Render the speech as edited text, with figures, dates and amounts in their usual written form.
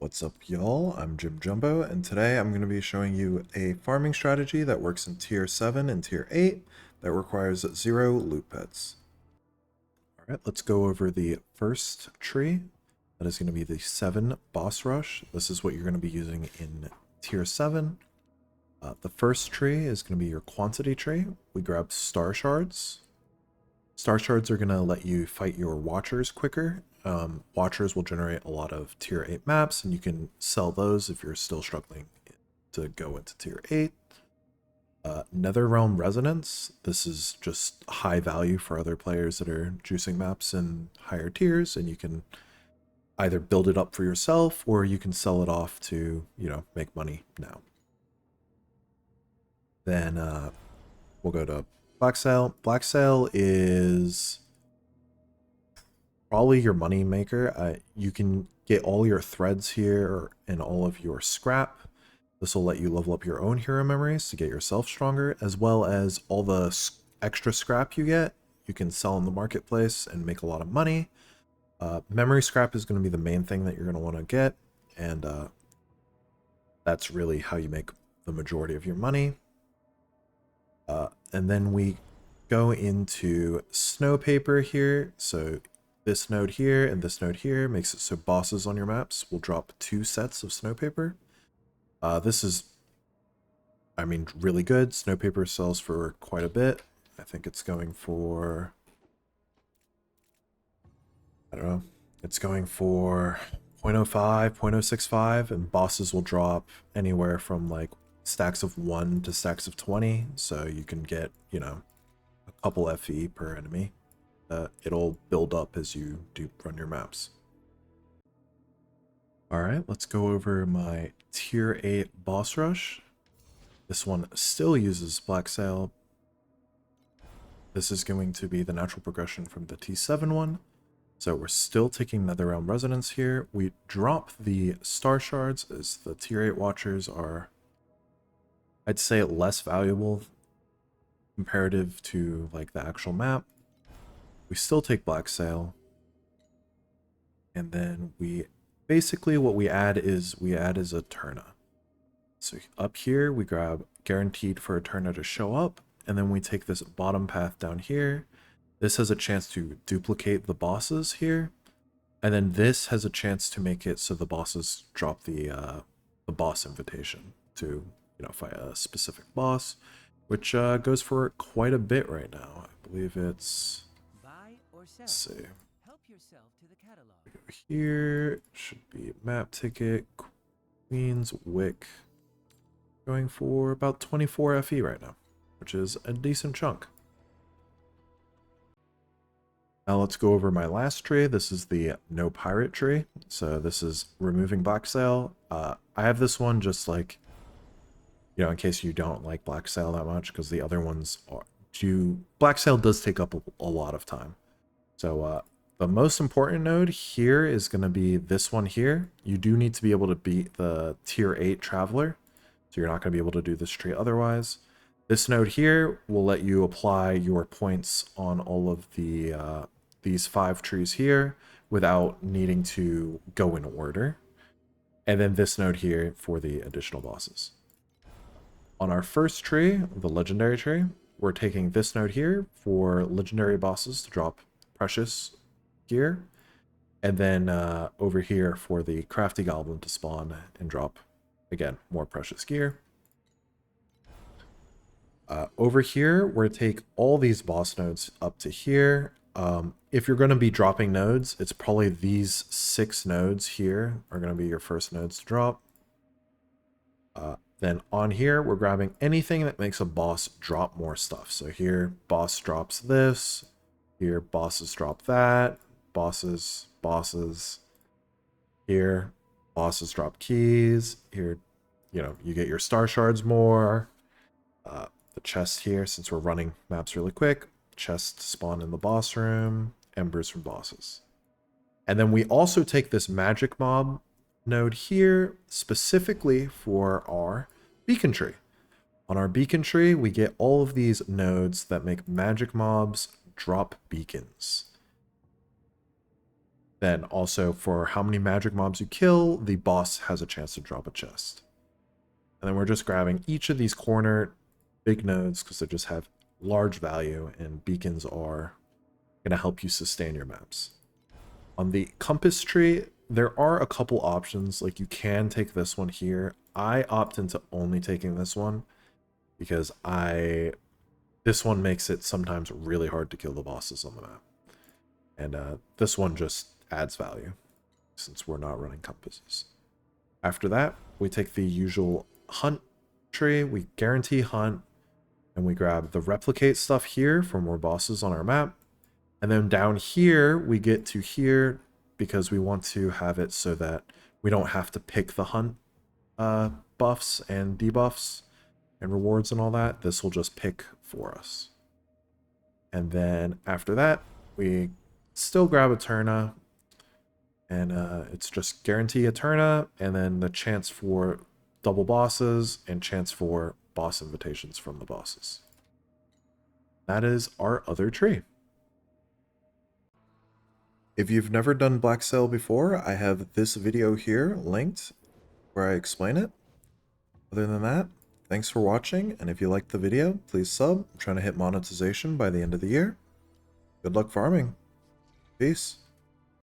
What's up, y'all? I'm Jimjumbo, and today I'm going to be showing you a farming strategy that works in Tier 7 and Tier 8 that requires 0 loot pets. Alright, let's go over the first tree. That is going to be the 7 Boss Rush. This is what you're going to be using in Tier 7. The first tree is going to be your quantity tree. We grab Star Shards. Star Shards are going to let you fight your Watchers quicker. Watchers will generate a lot of Tier 8 maps, and you can sell those if you're still struggling to go into Tier 8. Netherrealm Resonance. This is just high value for other players that are juicing maps in higher tiers, and you can either build it up for yourself or you can sell it off to, make money now. Then we'll go to Black Sail. Black Sail is probably your money maker. You can get all your threads here and all of your scrap. This will let you level up your own hero memories to get yourself stronger, as well as all the extra scrap you get. You can sell in the marketplace and make a lot of money. Memory scrap is going to be the main thing that you're going to want to get, and that's really how you make the majority of your money. And then we go into snow paper here. So this node here and this node here makes it so bosses on your maps will drop 2 sets of snow paper. This is, really good. Snow paper sells for quite a bit. I think it's going for, it's going for 0.05, 0.065, and bosses will drop anywhere from like stacks of 1 to stacks of 20. So you can get, a couple FE per enemy. It'll build up as you run your maps. Alright, let's go over my Tier 8 Boss Rush. This one still uses Black Sail. This is going to be the natural progression from the T7 one. So we're still taking Netherrealm Resonance here. We drop the Star Shards as the Tier 8 Watchers are, I'd say, less valuable comparative to like the actual map. We still take Black Sail. And then basically what we add is a Turna. So up here we grab Guaranteed for a Turna to show up, and then we take this bottom path down here. This has a chance to duplicate the bosses here, and then this has a chance to make it so the bosses drop the boss invitation to fight a specific boss, which goes for quite a bit right now. I believe it's, let's see. Go here, should be map ticket, Queen's Wick, going for about 24 FE right now, which is a decent chunk. Now let's go over my last tree. This is the No Pirate tree. So this is removing Black Sail. I have this one just like, in case you don't like Black Sail that much, because the other ones Black Sail does take up a lot of time. So the most important node here is going to be this one here. You do need to be able to beat the Tier 8 Traveler, so you're not going to be able to do this tree otherwise. This node here will let you apply your points on all of the these 5 trees here without needing to go in order. And then this node here for the additional bosses. On our first tree, the Legendary tree, we're taking this node here for Legendary bosses to drop Precious gear, and then over here for the Crafty Goblin to spawn and drop, again, more Precious gear. Over here, we're to take all these boss nodes up to here. If you're going to be dropping nodes, it's probably these 6 nodes here are going to be your first nodes to drop. Then on here, we're grabbing anything that makes a boss drop more stuff. So here, boss drops this. Here, bosses drop that. Bosses. Here, bosses drop keys. Here, you get your Star Shards more. The chest here, since we're running maps really quick, chests spawn in the boss room, embers from bosses. And then we also take this magic mob node here specifically for our beacon tree. On our beacon tree, we get all of these nodes that make magic mobs drop beacons. Then also for how many magic mobs you kill, the boss has a chance to drop a chest. And then we're just grabbing each of these corner big nodes because they just have large value, and beacons are going to help you sustain your maps. On the compass tree, there are a couple options. Like you can take this one here. I opt into only taking this one because this one makes it sometimes really hard to kill the bosses on the map. And this one just adds value since we're not running compasses. After that, we take the usual hunt tree, we guarantee hunt, and we grab the replicate stuff here for more bosses on our map. And then down here, we get to here because we want to have it so that we don't have to pick the hunt buffs and debuffs and rewards and all that. This will just pick for us. And then after that, we still grab Eterna, and it's just guarantee Eterna, and then the chance for double bosses and chance for boss invitations from the bosses. That is our other tree. If you've never done Black Sail before, I have this video here linked where I explain it. Other than that, thanks for watching, and if you liked the video, please sub. I'm trying to hit monetization by the end of the year. Good luck farming. Peace.